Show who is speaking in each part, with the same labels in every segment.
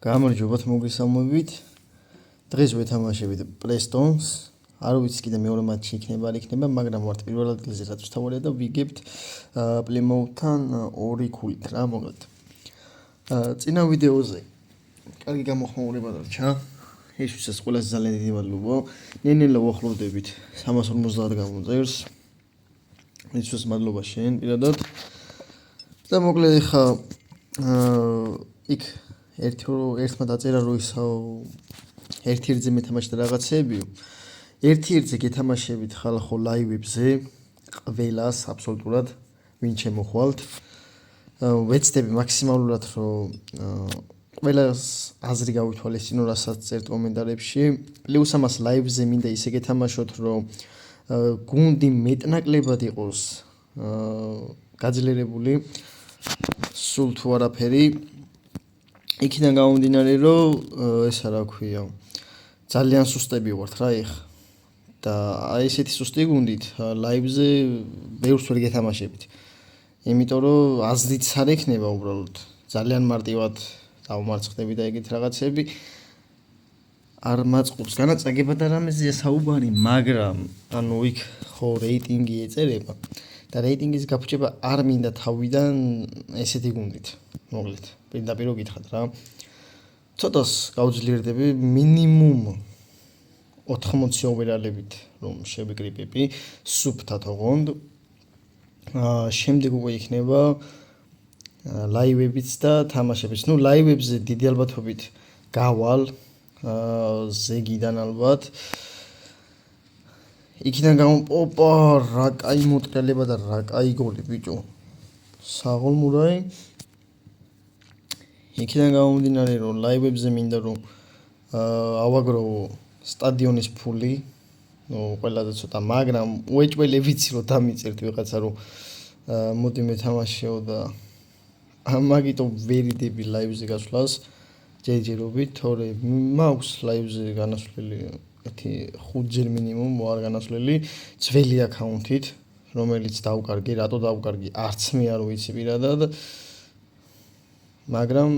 Speaker 1: გამარჯობათ მოგესალმებით. დღეს ვეთამაშებით Prestons. არ ვიცი კიდე მეორე მატჩი იქნება, არ იქნება, მაგრამ ვართ პირველ ადგილზე რაც ვთავარია და ვიგებთ Plymouth-თან 2 ქულით რა მოგეთ. წინა ვიდეოზე კარგი გამოხმაურება დარჩა. ისუსაც ყველას ძალიან დიდი მადლობა. ნენელა ვახლოვდებით 350 გამოწერს. ისუს მადლობა შენ პირადად. და მოკლედ ხა იქ ერთმა დაწერა რომ ისო ერთ-ერთზე მეთამაშდა რაღაცეებიო. ერთ-ერთზე გეთამაშებით ხალხო ლაივებზე ყველას აბსოლუტურად ვინ შემოხვალთ. ვეცდები მაქსიმალურად რომ ყველას აზრი გავითვალისწინო რასაც წერთ კომენტარებში. პლუს ამას ლაივზე მინდა ისე გეთამაშოთ რომ გუნდი მეტნაკლებად იყოს გაძლიერებული. სულ თუ არაფერი იქიდან გამომდინარე რომ ესა რა ქვია ძალიან სუსტები ვართ რა ეხ და აი ესეთი სუსტი გუნდით ლაივზე ბევრს ვერ გეთამაშებით. იმიტომ რომ აზრიც არ ექნება უბრალოდ ძალიან მარტივად დავმარცხდები და ეგეთ რაღაცები არ მაწყობს განაწაგება და რამეზეა საუბარი, მაგრამ ანუ იქ ხო რეიტინგი ეწერება და რეიტინგის გაფუჭება არ მინდა თავიდან ესეთი გუნდით. მოკლედ პირდაპირ გითხრათ რა. ცოტას გავძლიერდები მინიმუმ 80 ოვერალებით რომ შევიკრიბები სუფთად ოღონდ. შემდეგ უკვე იქნება ლაივებიც და თამაშებიც. ნუ ლაივებზე დიდი ალბათობით გავალ ზეგიდან ალბათ. იქიდან ოპა რა კაი მოტრიალება და რა კაი გოლი ბიჭო. საღოლმურაი იქიდან გამომდინარე რომ ლაივებზე მინდა რომ ავაგროვო სტადიონის ფული, ნუ ყველაზე ცოტა, მაგრამ უეჭველე ვიცი რომ დამიწერთ ვიღაცა რომ მოდი მეთამაშეო და ამაგიტო ვერიდები ლაივზე გასვლას ჯერჯერობით, თორე მაქვს ლაივზე განასვლელი 5-ჯერ მინიმუმ არ განასვლელი ძველი აკაუნთით, რომელიც დავკარგი, რატო დავკარგი, არც მე არ ვიცი პირადად. მაგრამ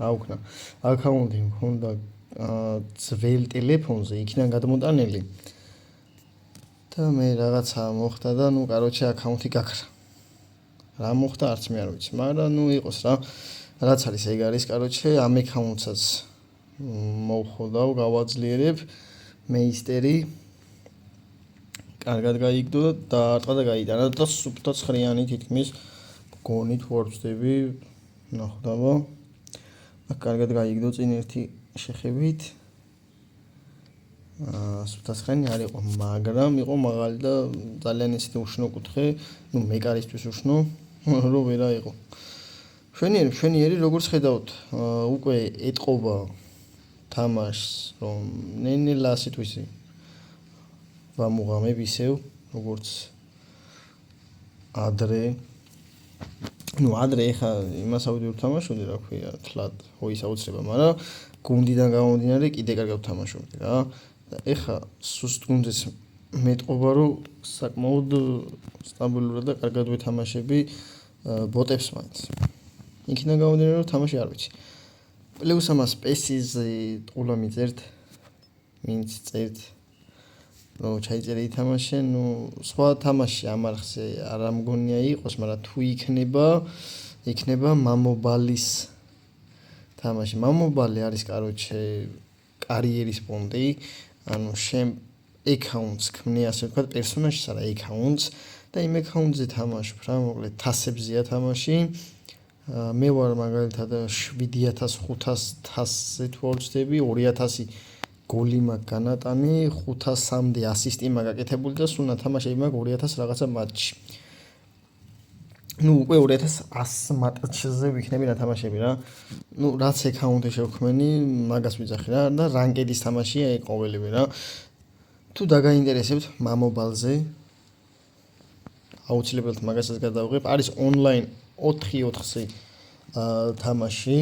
Speaker 1: რა ვქნა, აკაუნთი მქონდა ძველ ტელეფონზე, იქიდან გადმოტანილი. და მე რაღაცა მოხდა და ნუ კაროჩე აკაუნთი გაქრა. რა მოხდა არც მე არ ვიცი, მაგრამ ნუ იყოს რა. რაც არის ეგ არის კაროჩე, ამ აკაუნთსაც მოვხოდავ, გავაძლიერებ მეისტერი. კარგად გაიგდო და არტყა და გაიტანა და სუფთა ცხრიანი თითქმის გონით ვარწდები. ნახდავა. კარგად გაიგდო წინ ერთი შეხებით. სუფთასხენი არ იყო, მაგრამ იყო მაღალი და ძალიან ისეთი უშნო კუთხე, ნუ მეკარისთვის უშნო, რომ ვერა იყო. შვენიერი როგორც ხედავთ, უკვე ეტყობა თამაშს, რომ ნენელა ასეთ ვისი ვამუღამებ ისევ, როგორც ადრე. ნუ ადრე ხა იმას ავიდეო თამაშობდი რა ქვია, თლად ხო ის აუცილება, მაგრამ გუნდიდან გამომდინარე კიდე კარგად თამაშობდი რა. და ეხა სუსტ გუნდს მეტყობა რომ საკმაოდ სტაბილურად და კარგად ვეთამაშები ბოტებს მაინც. იქიდან გამომდინარე რომ თამაში არ ვიცი. პლუს ამას პესიზზე ტყულა მიწერთ, ვინც წერთ რომ ჩაიწერე ითამაშე, ნუ სხვა თამაში ამ არხზე არ ამგონია იყოს, მაგრამ თუ იქნება მამობალის თამაში. მამობალი არის კაროჩე კარიერის პონტი, ანუ შენ აკაუნტს ქმნი ასე ვთქვათ, პერსონაჟს არა აკაუნტს და იმ აკაუნტზე თამაშობ რა, მოკლედ თასებზეა თამაში. მე ვარ მაგალითად 7500-ზე თუ არ ვცდები, 2000 გოლი მაქვს განატანი, 500-მდე ასისტი მაქვს გაკეთებული და სულ ნათამაშები მაქვს 2000 რაღაცა მატჩი. ნუ უკვე 2100 მატჩზე ვიქნები ნათამაშები რა. ნუ რაც აკაუნტი შევქმენი, მაგას ვიძახი რა და რანკედის თამაშია ეგ ყოველივე რა. თუ დაგაინტერესებთ მამობალზე, აუცილებლად მაგასაც გადავიღებ. არის ონლაინ 4-4-ზე თამაში.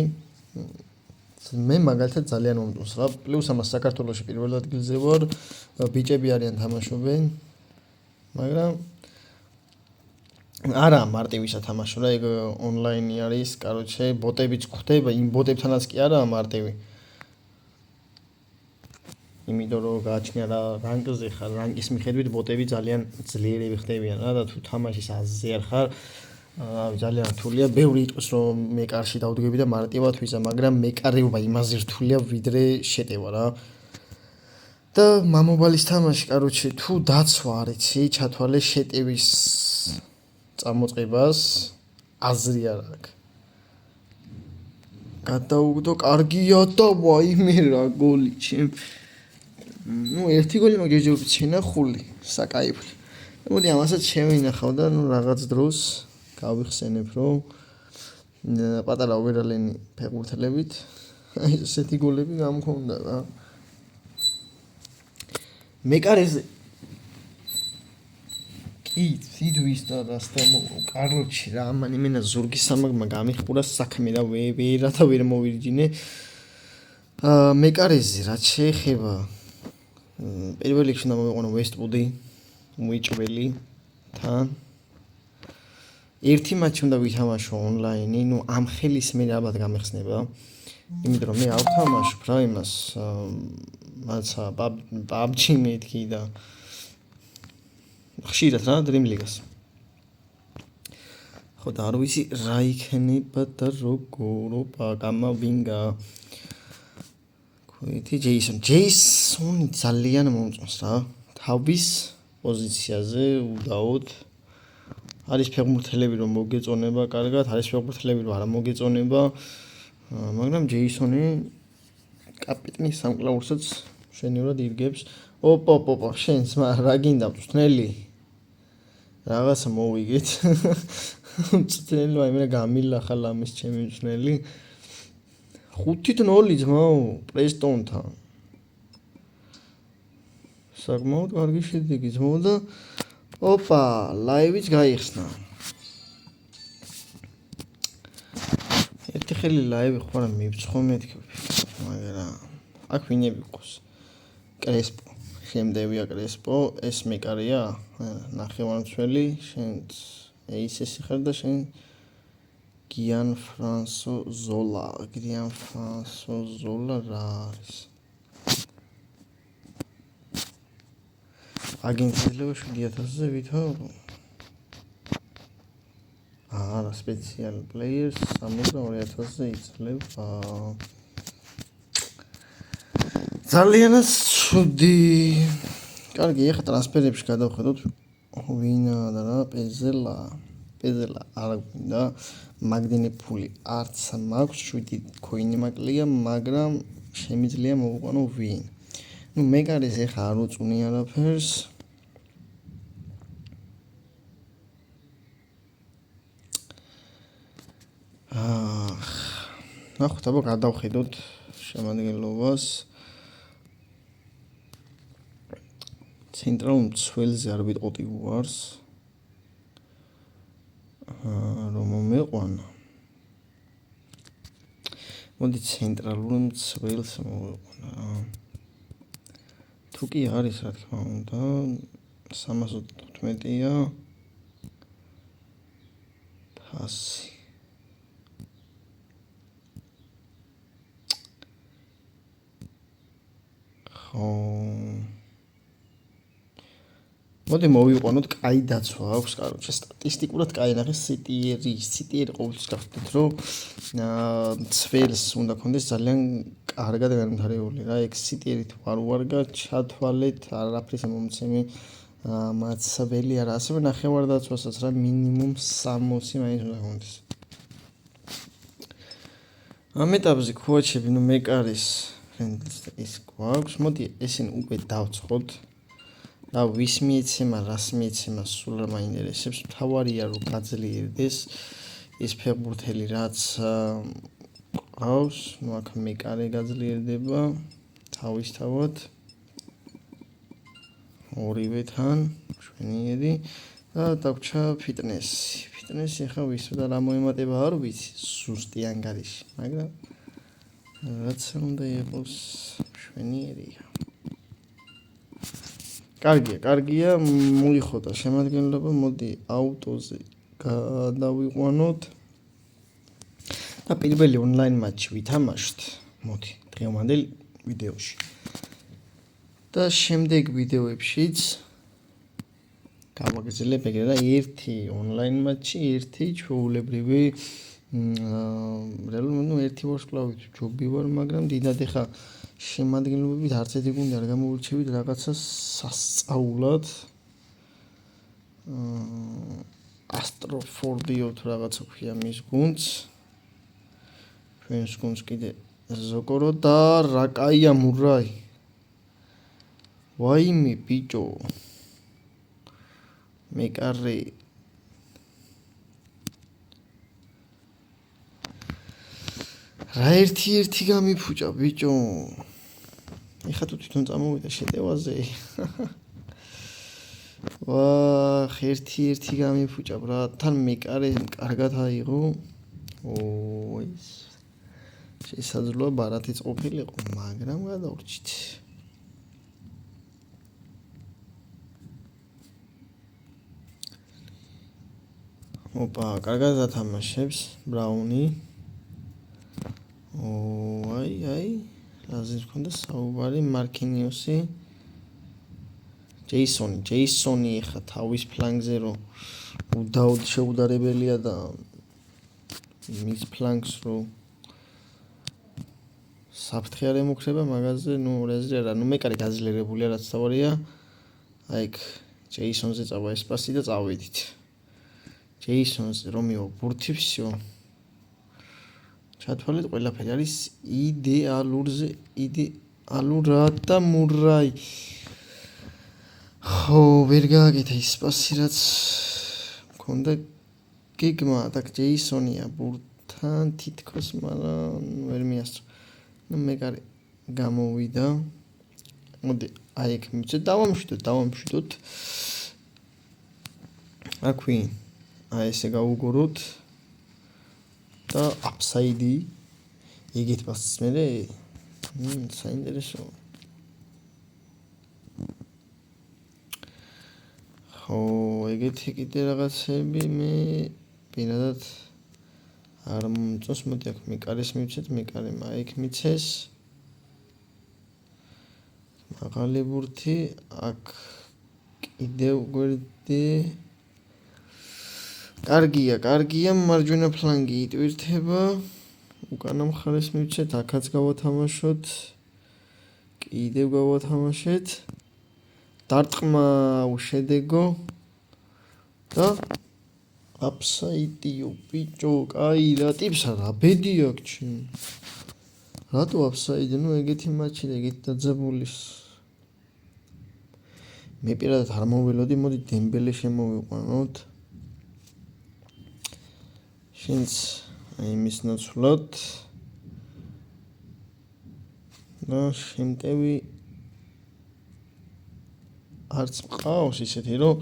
Speaker 1: მე მაგალითად ძალიან მომწონს რა. პლუს ამას საქართველოში პირველ ადგილზე ვარ, ბიჭები არიან თამაშობენ, მაგრამ არა მარტივი სათამაშო რა ეგ ონლაინი არის კაროჩე ბოტებიც გვხვდება იმ ბოტებთანაც კი არა მარტივი იმიტომ რომ გააჩნია რა რანკზე ხარ რანკის მიხედვით ბოტები ძალიან ძლიერები ხდებიან რა და თუ თამაშის აზზე არ ხარ ძალიან რთულია ბევრი იტყვის რომ მე კარში დავდგები და მარტივად ვიზა მაგრამ მე კარიობა იმაზე რთულია ვიდრე შეტევა რა და მამობალის თამაში კაროჩე თუ დაცვა არ იცი ჩათვალე შეტევის წამოწყებას აზრი არ აქვს გადაუგდო კარგია და ვაიმე რა გოლი ჩემ ну ერთი გოლი მოგეჯობ ჩინახული საკაიფლი მოდი ამასაც შევინახავ და ну რაღაც დროს გავიხსენებ რომ პატარა ოვერალენი ფეხბურთელებით აი ესეთი გოლები გამქონდა რა მეკარეზე კი თვითვის და დასტემო კარლოჩი რა ამან იმენა ზურგის სამაგმა გამიხურა საქმე რა ვერა და ვერ მოვირჯინე მეკარეზე რაც შეეხება პირველ რიგში უნდა მოვიყვანო ვესტვუდი უიჭველი თან ერთი მატჩი უნდა ვითამაშო ონლაინი ნუ ამ ხელის მე ალბათ გამეხსნება იმიტომ რომ მე არ ვთამაშობ რა იმას მაცა PUBG მეთქი და ხშირად რა Dream League-ს ხო და არ ვიცი რა იქნება და როგორ გამავინგა ქუეთი ჯეისონი ძალიან მომწონს რა თავის პოზიციაზე უდაოდ არის ფეხბურთელები რომ მოგეწონება კარგად არის ფეხბურთელები რომ არ მოგეწონება მაგრამ ჯეისონი კაპიტნის სამკლაურსაც შენივრად ირგებს ოპ შენს რა გინდა წვნელი რაღაცა მოვიგეთ წვნელი ვაიმე გამილახა ლამის ჩემი წვნელი 5-0 ძმაო პრესტონთან საკმაოდ კარგი შედეგი ძმაო და ოპა ლაივიც გაიხსნა ერთი ხელი ლაივი ხო არა მივცხო მეთქი მაგრამ აქ ვინები ყავს კრესპო შემდევია კრესპო ეს მეკარია ნახევარმცველი შენ ეისესი ხარ და შენ გიან ფრანსო ზოლა რა არის აგენტილება 7000-ზე ვითავ არა სპეციალ პლეიერს 62000-ზე იძლევა ძალიანაც ცუდი კარგი ეხა ტრანსფერებში გადავხედოთ ვინა და რა პეზელა არ გვინდა მაგდენი ფული არც მაქვს 7 ქოინი მაკლია მაგრამ შემიძლია მოვუყანო ვინ ну მეკარის ეხა არ უწუნი არაფერს ნახოთ აბა გადავხედოთ შემადგენლობას ცენტრალურ მცველზე არ ვიტყოდი უარს რომ მომეყვანა მოდი ცენტრალურ მცველს მოვეყვანა თუ კი არის რა თქმა უნდა 315-ია ფასი ხო მოდი მოვიყვანოთ კაი დაცვა აქვს კაროჩე სტატისტიკურად კაი ნახე სიტიერი ყოველთვის გახდეთ რომ ცველს უნდა კონდეს ძალიან კარგად განვითარებული რა ეგ სიტიერი თუ არ უარგა ჩათვალეთ არაფრის მომცემი მაცველი არა ასევე ნახევარდაცვასაც რა მინიმუმ 60 მაინც უნდა კონდეს ამ ეტაპზე ქუაჩები ნუ მეკარის ის გვაქვს მოდი ესენ უკვე დავწყოთ და ვის მიეცემა რას მიეცემა სულ არ მაინტერესებს მთავარია რომ გაძლიერდეს ის ფეხბურთელი რაც ყავს ნუ აქ მეკარე გაძლიერდება თავისთავად ორივეთან შვენიერი და დაგვრჩა ფიტნესი ხა ვისო და რა მოემატება არ ვიცი ზუსტი ანგარიში მაგრამ რაც უნდა იყოს შვენიერია კარგია მოიხოდა შემადგენლობა მოდი აუტოზე გადავიყვანოთ და პირველი ონლაინ მატჩი ვითამაშოთ. მოდი, დღევანდელ ვიდეოში. და შემდეგ ვიდეოებშიც გავაგრძელებ ეგრე და ერთი ონლაინ მატჩი, ერთი ჩვეულებრივი რეალურად ერთი ვარსკვლავით ჯობი ვარ, მაგრამ დიდად ეხა შემადგენლობებით არც ერთი გუნდი არ გამოვირჩევით რაღაცა სასწაულად. ასტროფორდიო თუ რაღაცა ქვია მის გუნდს. ჩვენს გუნდს კიდე ზოკორო და რაკაია მურაი. ვაიმე ბიჭო. მეკარე რა ერთი გამიფუჭა ბიჭო. ეხა თუ თვითონ წამოვიდა შეტევაზე. ვახ, ერთი გამიფუჭა ბრატ. თან მეკარე კარგად აიღო. ის შესაძლოა ბარათიც ყოფილიყო, მაგრამ გადავრჩით. ოპა, კარგად ათამაშებს ბრაუნი. აი, რაზეც მქონდა საუბარი, მარკინიოსი. ჯეისონი ეხა თავის ფლანგზე რომ უდაოდ შეუდარებელია და მის ფლანგს რომ საფრთხე არ ემუქრება მაგაზე, რეზერვა რა, მეკარე გაძლიერებულია, რაც თავარია. აი იქ ჯეისონზე წავა ესპასი და წავედით. ჯეისონზე რომ მივა ბურთი всё. ჩათვალეთ ყველაფერი არის იდეალურად და მურაი. ხო, ვერ გააკეთა ის პასი რაც მქონდა გეგმა და ჯეისონია ბურთთან თითქოს, მაგრამ ვერ მიასწრო. მეკარე გამოვიდა. მოდი, აი ეგ მიცეთ დავამშვიდოთ. აქვი აი ესე გავუგოროთ და აფსაიდი იგით პასს მერე საინტერესო. ხო, ეგეთი კიდე რაღაცები მე პირადად არ მომწონს. მოდი აქ მეკარეს მივცეთ, მეკარემ აი იქ მიცეს. მაღალი ბურთი, აქ კიდევ გვერდი. კარგია, მარჯვენა ფლანგი იტვირთება. უკანა მხარეს მივცეთ, აქაც გავათამაშოთ. კიდევ გავათამაშეთ. დარტყმა უშედეგო და აფსაიდიო ბიჭო, კაი რა ტიპსა რა ბედი აქვს ჩემ. რატო აფსაიდი? ეგეთი მატჩი და ეგეთი დაძაბულის. მე პირადად არ მოველოდი, მოდი დემბელე შემოვიყვანოთ. შენც იმის ნაცვლად და შემტევი არც მყავს ისეთი რომ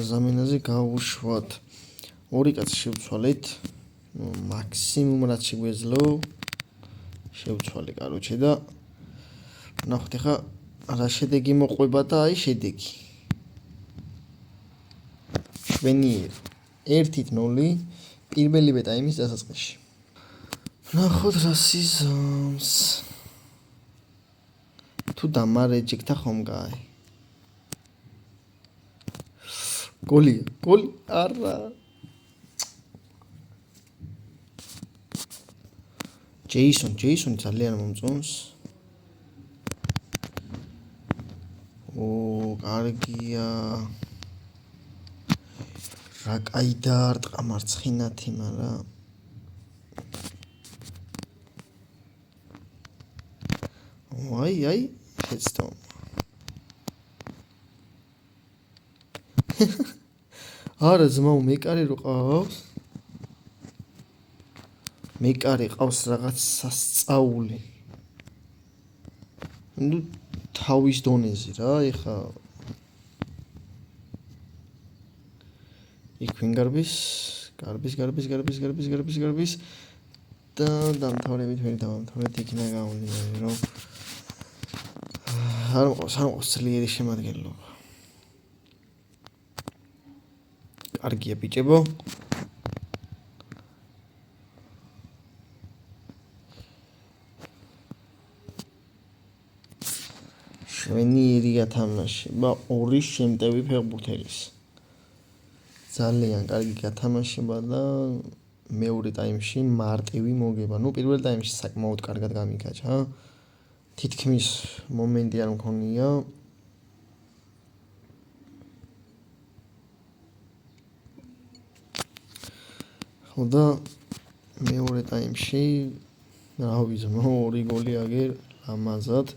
Speaker 1: ზამენაზე გავუშვათ. ორი კაცი შევცვალეთ. მაქსიმუმ რაც შეგვეძლო შევცვალე კაროჩე და ნახოთ ახლა რა შედეგი მოყვება და აი შედეგი. შვენიერ 1-0 პირველივე ტაიმის დასაწყისში. ნახოთ რა სიზამს. თუ დამარეჯიქთა ხომ გაი. გოლი არა. ჯეისონი ძალიან მომწონს. კარგია. რა კაი დაარტყა მარცხინათი, მაგრამ აი შეცდომ. არა ძმაო, მეკარე რო ყავს. მეკარე ყავს რაღაც სასწაული. თავის დონეზე რა, ეხა იქ ვინგარბის, გარბის და დამთავრებით ვერ დავამთავრეთ, იქნა გამომდინარე რომ არ მყავს ძლიერი შემადგენლობა. კარგია ბიჭებო. შვენიერია თამაშება ორი შემტევი ფეხბურთელის. ძალიან კარგი გათამაშება და მეორე ტაიმში მარტივი მოგება. პირველ ტაიმში საკმაოდ კარგად გამიკაჭა. თითქმის მომენტი არ მქონია. ხოდა მეორე ტაიმში რა ვიზმო, ორი გოლი აგერ ამაზად.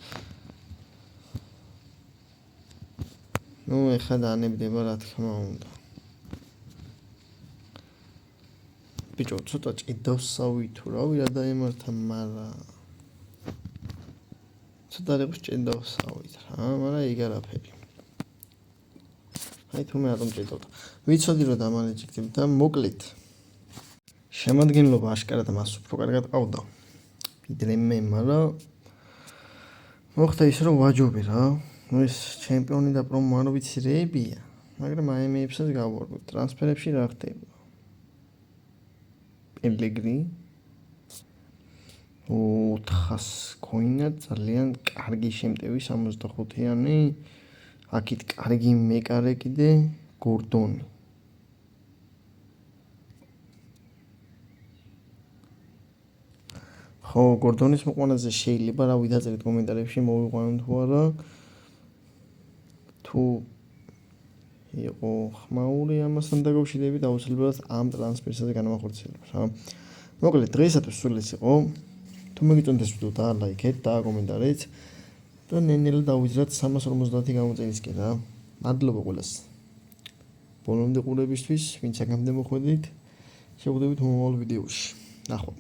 Speaker 1: ეხლა დანებდება რა თქმა უნდა. ბიჭო, ცოტა ჭიდავსავი თუ რავი რა დაემართა, მაგრამ ცოტა რიყოს ჭიდავსავით რა, მაგრამ ეგ არაფერი. აი თუ მე რატომ ჭიდავდა. ვიცოდი რომ დამალეჭიქდები და მოკლედ. შემადგენლობა აშკარად მას უფრო კარგად ყავდა. ვიდრე მე, მაგრამ მოხდა ის რომ ვაჯობი რა. ეს ჩემპიონი და პრომო არ ვიცი რეებია, მაგრამ აი მეებსაც გავარკვევ. ტრანსფერებში რა ხდება? პელეგრი 400 ქოინა ძალიან კარგი შემტევი 65-იანი. აქეთ კარგი მეკარე კიდე გორდონი. ხო, გორდონის მოყვანაზე შეიძლება რა ვიდაწერეთ კომენტარებში, მოვიყვანოთ თუ არა. თუ იყო ხმაური ამასთან დაკავშირებით, აუცილებლად ამ ტრანსფერსაც განვახორციელებ რა. მოკლედ დღეისათვის სულ ეს იყო. თუ მოგიწონთ ეს ვიდეო დალაიქეთ, დააკომენტარეთ და ნელ-ნელა დავიძრათ 350 გამოწენისკენ რა. მადლობა ყველას. ბოლომდე ყურებისთვის, ვინც აქამდე მოხვედრით. შევხვდებით მომავალ ვიდეოში. ნახვამდის.